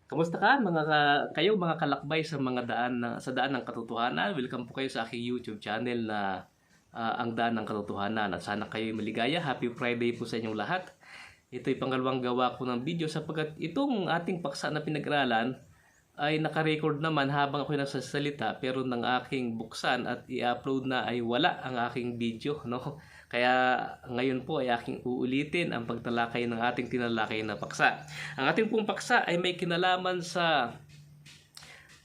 Kamusta ka kayo mga kalakbay sa mga sa daan ng katotohanan? Welcome po kayo sa aking YouTube channel na Ang Daan ng Katotohanan. At sana kayo maligaya. Happy Friday po sa inyong lahat. Ito'y pangalawang gawa ko ng video sapagkat itong ating paksa na pinag-aralan ay naka-record naman habang ako nagsasalita, pero nang aking buksan at i-upload na ay wala ang aking video, no? Kaya ngayon po ay aking uulitin ang pagtalakay ng ating tinalakay na paksa. Ang ating pong paksa ay may kinalaman sa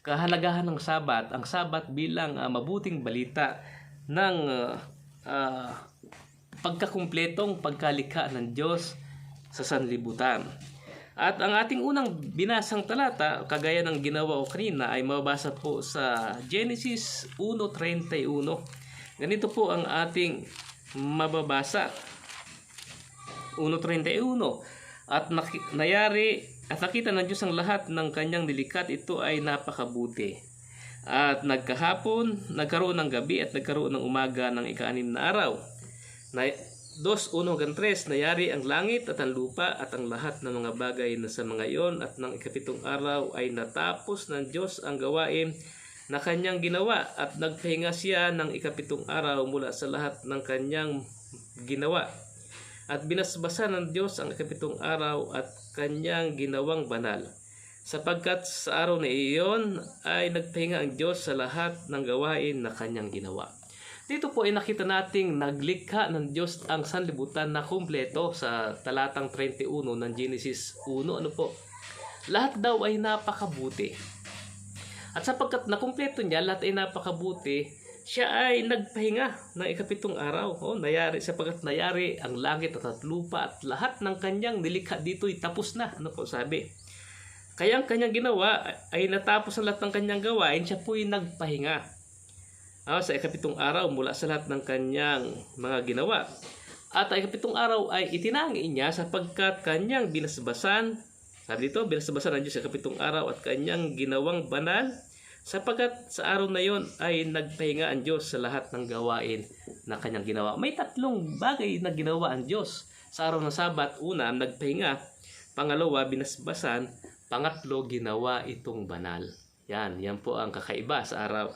kahalagahan ng Sabat. Ang Sabat bilang mabuting balita ng pagkakumpletong pagkalikha ng Diyos sa sanlibutan. At ang ating unang binasang talata, kagaya ng ginawa ko kanina, ay mababasa po sa Genesis 1:31. Ganito po ang ating mababasa. 1:31. At nakita ng Diyos ang lahat ng kanyang nilikha, ito ay napakabuti. At nagkaroon ng gabi at nagkaroon ng umaga ng ika-6 na araw. 2:1-3, nayari ang langit at ang lupa at ang lahat ng mga bagay na sa mga iyon, at ng ika-7 araw ay natapos ng Diyos ang gawain na kanyang ginawa, at nagpahinga siya ng ika-7 araw mula sa lahat ng kanyang ginawa. At binasbasa ng Diyos ang ika-7 araw at kanyang ginawang banal, sapagkat sa araw na iyon ay nagpahinga ang Diyos sa lahat ng gawain na kanyang ginawa. Dito po ay nakita nating naglikha ng Diyos ang sanlibutan na kumpleto sa talatang 31 ng Genesis 1. Ano po? Lahat daw ay napakabuti. At sapagkat nakumpleto niya, lahat ay napakabuti, siya ay nagpahinga ng ika-7 araw. Sapagkat nayari ang langit at lupa at lahat ng kanyang nilikha dito ay tapos na. Ano po sabi? Kaya ang kanyang ginawa ay natapos ang lahat ng kanyang gawain, siya po ay nagpahinga sa ika-7 araw mula sa lahat ng kanyang mga ginawa. At ang ika-7 araw ay itinangi niya sapagkat kanyang binasbasan. Sabi dito, binasbasan ng Diyos sa ika-7 araw at kanyang ginawang banal, sapagkat sa araw na yon ay nagpahinga ang Diyos sa lahat ng gawain na kanyang ginawa. May 3 bagay na ginawa ang Diyos sa araw ng Sabat. Una, nagpahinga. Pangalawa, binasbasan. Pangatlo, ginawa itong banal. Yan po ang kakaiba sa araw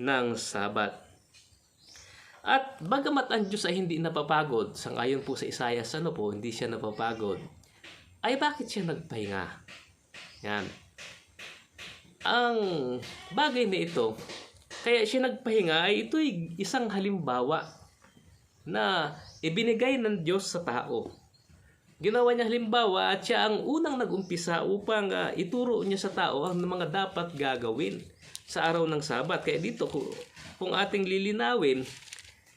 ng Sabat. At bagamat ang Diyos ay hindi napapagod, sangayon po sa Isaias, hindi siya napapagod, ay bakit siya nagpahinga? Yan. Ang bagay na ito, kaya siya nagpahinga, ay ito'y isang halimbawa na ibinigay ng Diyos sa tao. Ginawa niya halimbawa at siya ang unang nag-umpisa upang ituro niya sa tao ang mga dapat gagawin sa araw ng Sabat. Kaya dito kung ating lilinawin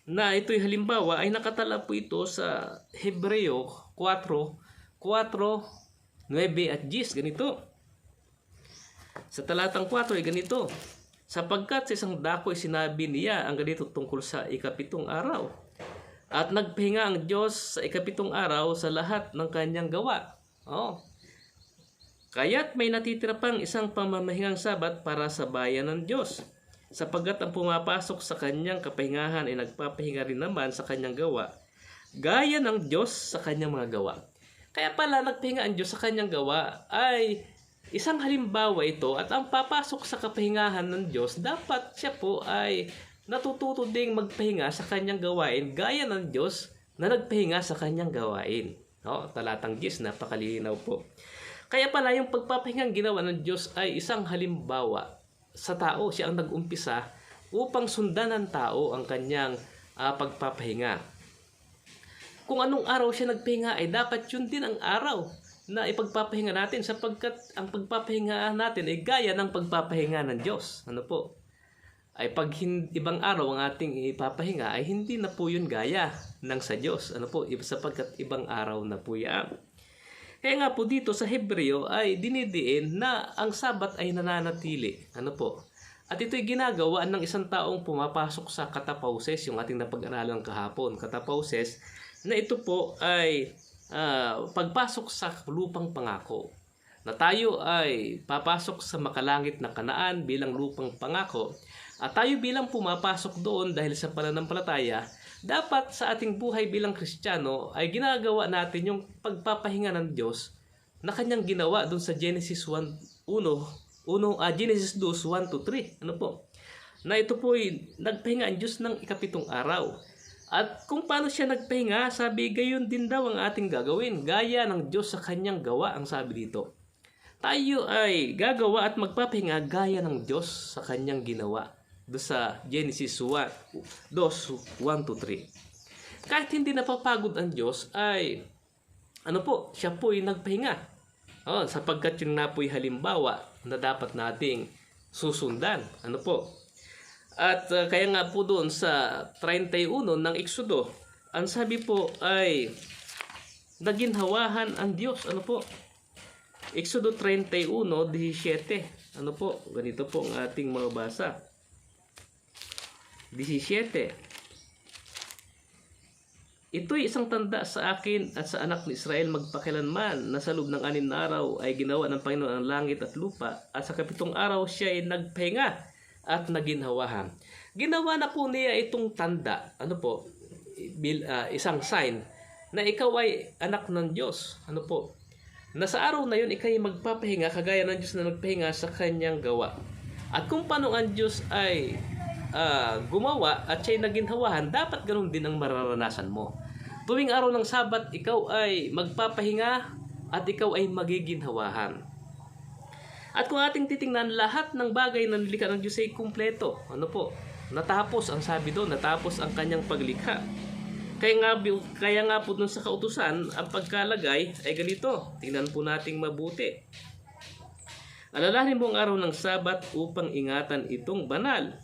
na ito'y halimbawa, ay nakatala po ito sa Hebreo 4:9 at 10. Ganito. Sa talatang 4 ay ganito. Sapagkat sa isang dako ay sinabi niya ang ganito tungkol sa ika-7 araw. At nagpahinga ang Diyos sa ika-7 araw sa lahat ng kanyang gawa. Kaya't may natitira pang isang pamamahingang Sabat para sa bayan ng Diyos, sapagkat ang pumapasok sa kanyang kapahingahan ay nagpapahinga rin naman sa kanyang gawa, gaya ng Diyos sa kanyang mga gawa. Kaya pala nagpahinga ang Diyos sa kanyang gawa ay isang halimbawa ito, at ang papasok sa kapahingahan ng Diyos, dapat siya po ay natututo ding magpahinga sa kanyang gawain, gaya ng Diyos na nagpahinga sa kanyang gawain. Talatang 10, napakalinaw po. Kaya pala yung pagpapahingang ginawa ng Diyos ay isang halimbawa sa tao. Siya ang nag-umpisa upang sundan ng tao ang kanyang pagpapahinga. Kung anong araw siya nagpahinga, ay dapat yun din ang araw na ipagpapahinga natin, sapagkat ang pagpapahinga natin ay gaya ng pagpapahinga ng Diyos. Ay pag ibang araw ang ating ipapahinga, ay hindi na po yun gaya ng sa Diyos. Sapagkat ibang araw na po yan. Kaya nga po dito sa Hebreo ay dinidiin na ang Sabat ay nananatili. At ito'y ginagawa ng isang taong pumapasok sa katapauses, yung ating napag-aralan kahapon. Katapauses na ito po ay pagpasok sa lupang pangako. Na tayo ay papasok sa makalangit na Kanaan bilang lupang pangako. At tayo bilang pumapasok doon dahil sa pananampalataya, dapat sa ating buhay bilang Kristiyano ay ginagawa natin yung pagpapahinga ng Diyos na kanyang ginawa doon sa Genesis 1, Genesis 2, 1 to 3. Ano po? Na ito po ay nagpahinga ang Diyos ng ikapitong araw. At kung paano siya nagpahinga, sabi gayon din daw ang ating gagawin. Gaya ng Diyos sa kanyang gawa, ang sabi dito. Tayo ay gagawa at magpapahinga gaya ng Diyos sa kanyang ginawa. Doon sa Genesis 1, 1 to 3. Kahit hindi napapagod ang Diyos, ay siya po ay nagpahinga. Sapagkat yun na po'y halimbawa na dapat nating susundan. At kaya nga po doon sa 31 ng Exodo, ang sabi po ay naginhawahan ang Diyos. Exodo 31:17. Ganito po ang ating mababasa. 17. Ito'y isang tanda sa akin at sa anak ni Israel magpakilanman na sa loob ng 6 na araw ay ginawa ng Panginoon ang langit at lupa at sa 7 araw siya ay nagpahinga at naginhawahan. Ginawa na po niya itong tanda, isang sign na ikaw ay anak ng Diyos. Na sa araw na yun, ikaw ay magpapahinga kagaya ng Diyos na nagpahinga sa kanyang gawa. At kung paano ang Diyos ay gumawa at siya'y naginhawahan, dapat ganun din ang mararanasan mo. Tuwing araw ng Sabat, ikaw ay magpapahinga at ikaw ay magiginhawahan. At kung ating titingnan, lahat ng bagay na nilikha ng Diyos ay kumpleto. Natapos ang sabi doon, natapos ang kanyang paglikha. Kaya nga po dun sa kautusan, ang pagkalagay ay ganito. Tingnan po nating mabuti. Alalahanin mo ang araw ng Sabat upang ingatan itong banal.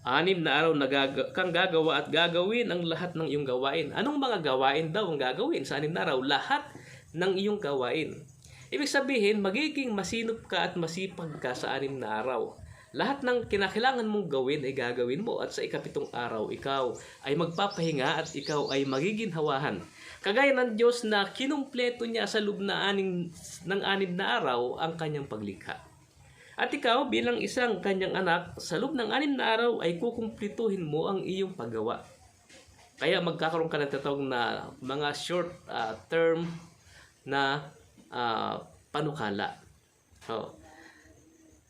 6 na araw na kang gagawa at gagawin ang lahat ng iyong gawain. Anong mga gawain daw ang gagawin sa 6 na araw? Lahat ng iyong gawain. Ibig sabihin, magiging masinop ka at masipag ka sa 6 na araw. Lahat ng kinakailangan mong gawin ay gagawin mo at sa 7 araw, ikaw ay magpapahinga at ikaw ay magiginhawahan. Kagaya ng Diyos na kinumpleto niya sa loob ng 6 na araw ang kanyang paglikha. At ikaw bilang isang kanyang anak, sa loob ng 6 na araw ay kukumplituhin mo ang iyong paggawa. Kaya magkakaroon ka ng tatawag na mga short term na panukala.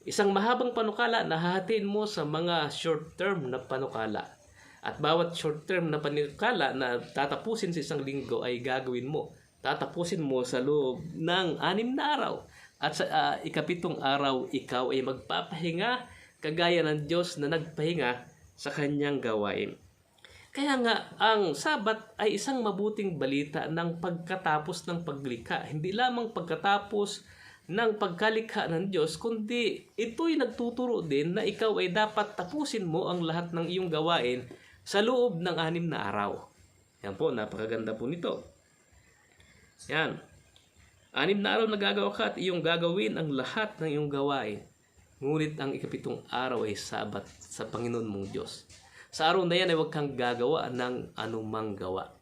Isang mahabang panukala na hahatiin mo sa mga short term na panukala. At bawat short term na panukala na tatapusin sa isang linggo ay gagawin mo. Tatapusin mo sa loob ng 6 na araw. At sa 7 araw, ikaw ay magpapahinga kagaya ng Diyos na nagpahinga sa kanyang gawain. Kaya nga, ang Sabat ay isang mabuting balita ng pagkatapos ng paglikha. Hindi lamang pagkatapos ng pagkalikha ng Diyos, kundi ito'y nagtuturo din na ikaw ay dapat tapusin mo ang lahat ng iyong gawain sa loob ng 6 na araw. Yan po, napakaganda po nito. Yan. 6 na araw na gagawa ka at iyong gagawin ang lahat ng iyong gawain. Ngunit ang 7 araw ay Sabat sa Panginoon mong Diyos. Sa araw na yan ay huwag kang gagawa ng anumang gawa.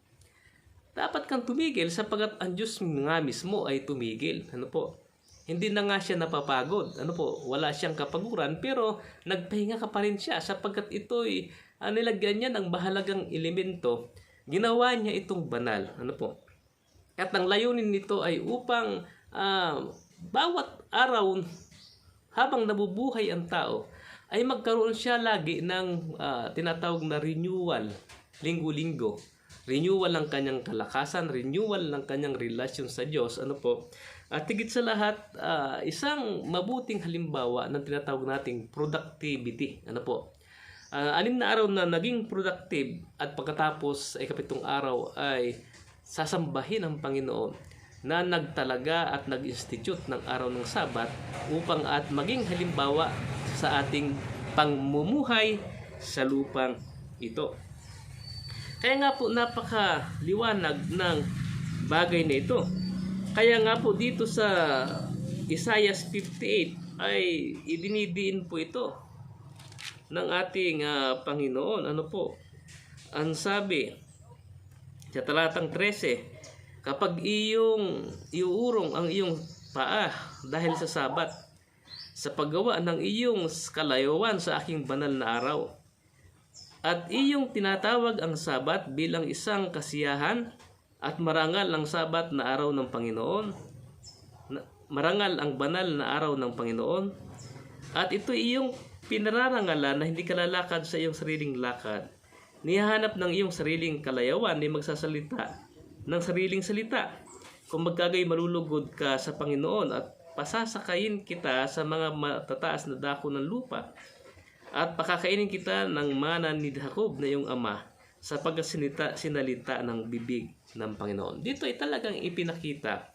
Dapat kang tumigil sapagkat ang Diyos nga mismo ay tumigil. Hindi na nga siya napapagod. Wala siyang kapaguran pero nagpahinga ka pa rin siya sapagkat ito'y nilagyan niya ng bahalagang elemento. Ginawa niya itong banal. At ang layunin nito ay upang bawat araw habang nabubuhay ang tao ay magkaroon siya lagi ng tinatawag na renewal, linggo-linggo. Renewal ng kanyang kalakasan, renewal ng kanyang relasyon sa Diyos. At higit sa lahat, isang mabuting halimbawa ng tinatawag nating productivity. 6 na araw na naging productive at pagkatapos ay 7 araw ay sasambahin ang Panginoon na nagtalaga at nag-institute ng araw ng Sabat upang at maging halimbawa sa ating pangmumuhay sa lupang ito. Kaya nga po napakaliwanag ng bagay na ito. Kaya nga po dito sa Isaiah 58 ay idinidiin po ito ng ating Panginoon. Ang sabi sa talatang 13, kapag iuurong ang iyong paa dahil sa Sabat, sa paggawa ng iyong kalayuan sa aking banal na araw, at iyong tinatawag ang Sabat bilang isang kasiyahan at marangal ng Sabat na araw ng Panginoon, marangal ang banal na araw ng Panginoon at ito iyong pinararangalan na hindi ka lalakad sa iyong sariling lakad. Nihahanap ng iyong sariling kalayawan ni magsasalita ng sariling salita. Kung magkagay malulugod ka sa Panginoon at pasasakayin kita sa mga matataas na dako ng lupa at pakakainin kita ng mana ni Jacob na iyong ama sapagkat sinalita ng bibig ng Panginoon. Dito ay talagang ipinakita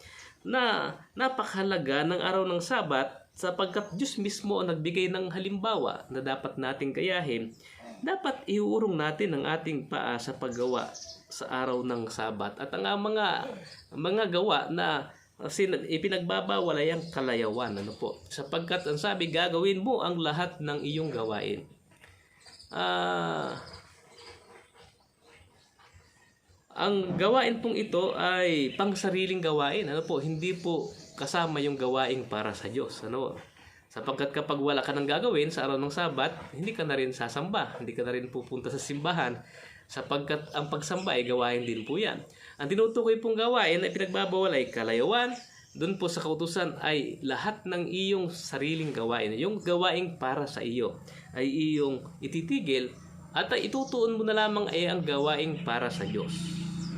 na napakahalaga ng araw ng Sabat sapagkat Diyos mismo ang nagbigay ng halimbawa na dapat nating gayahin. Dapat iuurong natin ang ating paa sa paggawa sa araw ng Sabat at ang mga gawa na ipinagbabawal ay ang kalayawan, sapagkat ang sabi, gagawin mo ang lahat ng iyong gawain. Ang gawain pong ito ay pangsariling gawain, hindi po kasama yung gawain para sa Diyos, sapagkat kapag wala ka nang gagawin sa araw ng Sabat, hindi ka na rin sasamba, hindi ka na rin pupunta sa simbahan, sapagkat ang pagsamba ay gawain din po yan. Ang tinutukoy pong gawain na pinagbabawal ay kalayawan. Doon po sa kautusan ay lahat ng iyong sariling gawain, yung gawain para sa iyo ay iyong ititigil at itutuon mo na lamang ay ang gawain para sa Diyos.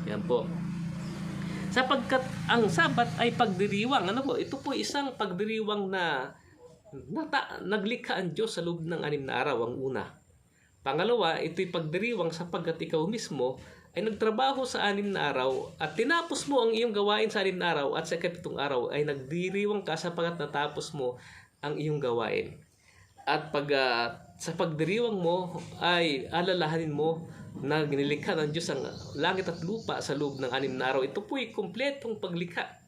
Yan po. Sapagkat ang Sabat ay pagdiriwang. Ito po isang pagdiriwang na naglikha ang Diyos sa loob ng 6 na araw, ang una. Pangalawa, ito'y pagdiriwang sapagkat ikaw mismo ay nagtrabaho sa 6 na araw at tinapos mo ang iyong gawain sa 6 na araw at sa 7 araw ay nagdiriwang ka sapagkat natapos mo ang iyong gawain. At sa pagdiriwang mo ay alalahanin mo na ginilikha ng Diyos ang langit at lupa sa loob ng 6 na araw. Ito po'y kumpletong paglikha.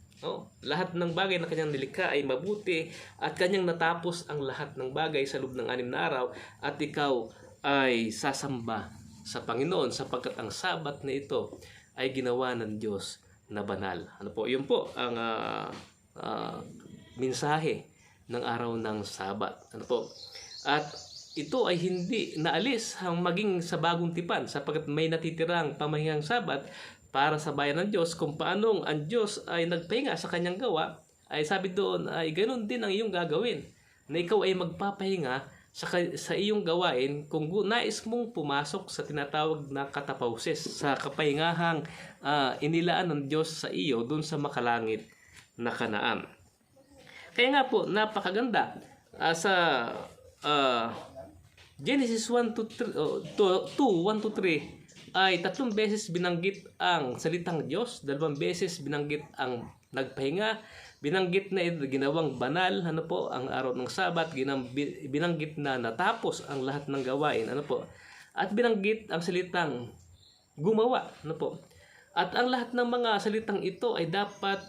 Lahat ng bagay na kanyang nilikha ay mabuti at kanyang natapos ang lahat ng bagay sa loob ng 6 na araw at ikaw ay sasamba sa Panginoon sapagkat ang Sabat na ito ay ginawa ng Diyos na banal. Yun po ang mensahe ng araw ng Sabat. At ito ay hindi naalis maging sa bagong tipan sapagkat may natitirang pamahingang Sabat para sa bayan ng Diyos. Kung paanong ang Diyos ay nagpahinga sa kanyang gawa, ay sabi doon ay ganoon din ang iyong gagawin, na ikaw ay magpapahinga sa iyong gawain kung nais mong pumasok sa tinatawag na katapauses, sa kapahingahang inilaan ng Diyos sa iyo dun sa makalangit na Kanaan. Kaya nga po, napakaganda sa Genesis 1-3 ay 3 beses binanggit ang salitang Diyos, 2 beses binanggit ang nagpahinga, binanggit na ito ginawang banal, ang araw ng Sabat, binanggit na natapos ang lahat ng gawain, at binanggit ang salitang gumawa, At ang lahat ng mga salitang ito ay dapat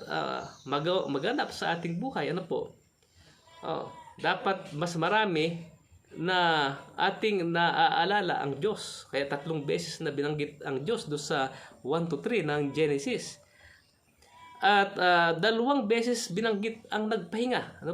maganap sa ating buhay, dapat mas marami na ating naaalala ang Diyos. Kaya 3 beses na binanggit ang Diyos doon sa 1-3 ng Genesis. At 2 beses binanggit ang nagpahinga.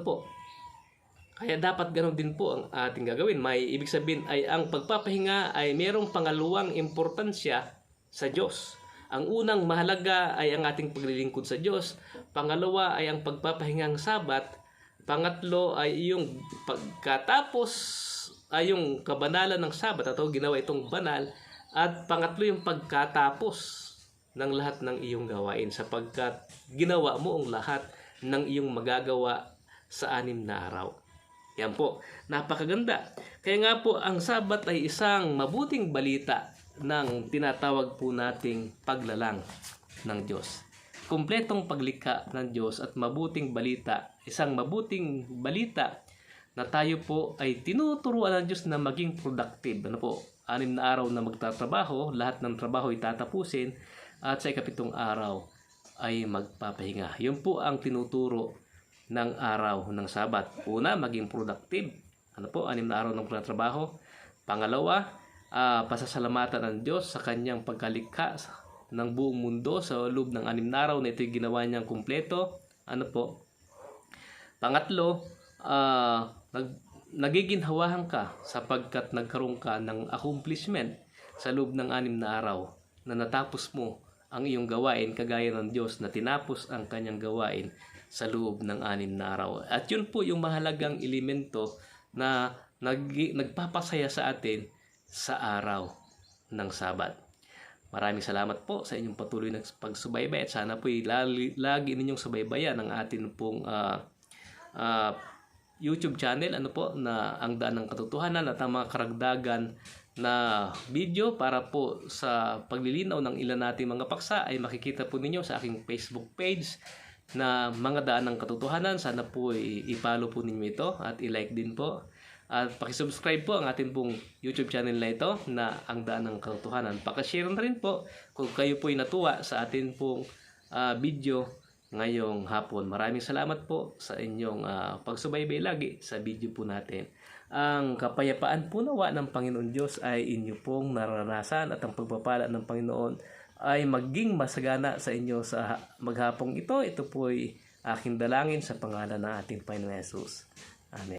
Kaya dapat ganoon din po ang ating gagawin. May ibig sabihin ay ang pagpapahinga ay mayroong pangalawang importansya sa Diyos. Ang unang mahalaga ay ang ating paglilingkod sa Diyos. Pangalawa ay ang pagpapahingang Sabat. Pangatlo ay yung pagkatapos ay yung kabanalan ng Sabat, ginawa itong banal. At pangatlo yung pagkatapos ng lahat ng iyong gawain sapagkat ginawa mo ang lahat ng iyong magagawa sa 6 na araw. Yan po, napakaganda. Kaya nga po ang Sabat ay isang mabuting balita ng tinatawag po nating paglalang ng Diyos. Kumpletong paglikha ng Diyos at mabuting balita, isang mabuting balita na tayo po ay tinuturuan ng Diyos na maging productive. 6 na araw na magtatrabaho, lahat ng trabaho ay tatapusin at sa 7 araw ay magpapahinga. Yun po ang tinuturo ng araw ng Sabat. Una, maging productive. 6 na araw ng trabaho. Pangalawa, pasasalamatan ng Diyos sa kanyang pagkalikha ng buong mundo sa loob ng 6 na araw na ito'y ginawa niyang kumpleto. Pangatlo, nagiginhawahan ka sapagkat nagkaroon ka ng accomplishment sa loob ng 6 na araw na natapos mo ang iyong gawain kagaya ng Diyos na tinapos ang kanyang gawain sa loob ng 6 na araw. At yun po yung mahalagang elemento na nagpapasaya sa atin sa araw ng Sabat. Maraming salamat po sa inyong patuloy na pagsubaybay at sana po lagi ninyong subaybayan ang atin pong YouTube channel na ang Daan ng Katotohanan at ang mga karagdagan na video para po sa paglilinaw ng ilan nating mga paksa ay makikita po ninyo sa aking Facebook page na Mga Daan ng Katotohanan. Sana po i-follow po ninyo ito at i-like din po. At pakisubscribe po ang ating pong YouTube channel na ito na Ang Daan ng Katotohanan. Pakishare na rin po kung kayo po ay natuwa sa ating pong video ngayong hapon. Maraming salamat po sa inyong pagsubaybay lagi sa video po natin. Ang kapayapaan po nawa ng Panginoon Diyos ay inyo pong naranasan at ang pagpapala ng Panginoon ay maging masagana sa inyo sa maghapong ito. Ito po ay aking dalangin sa pangalan ng ating Panginoon Jesus. Amen.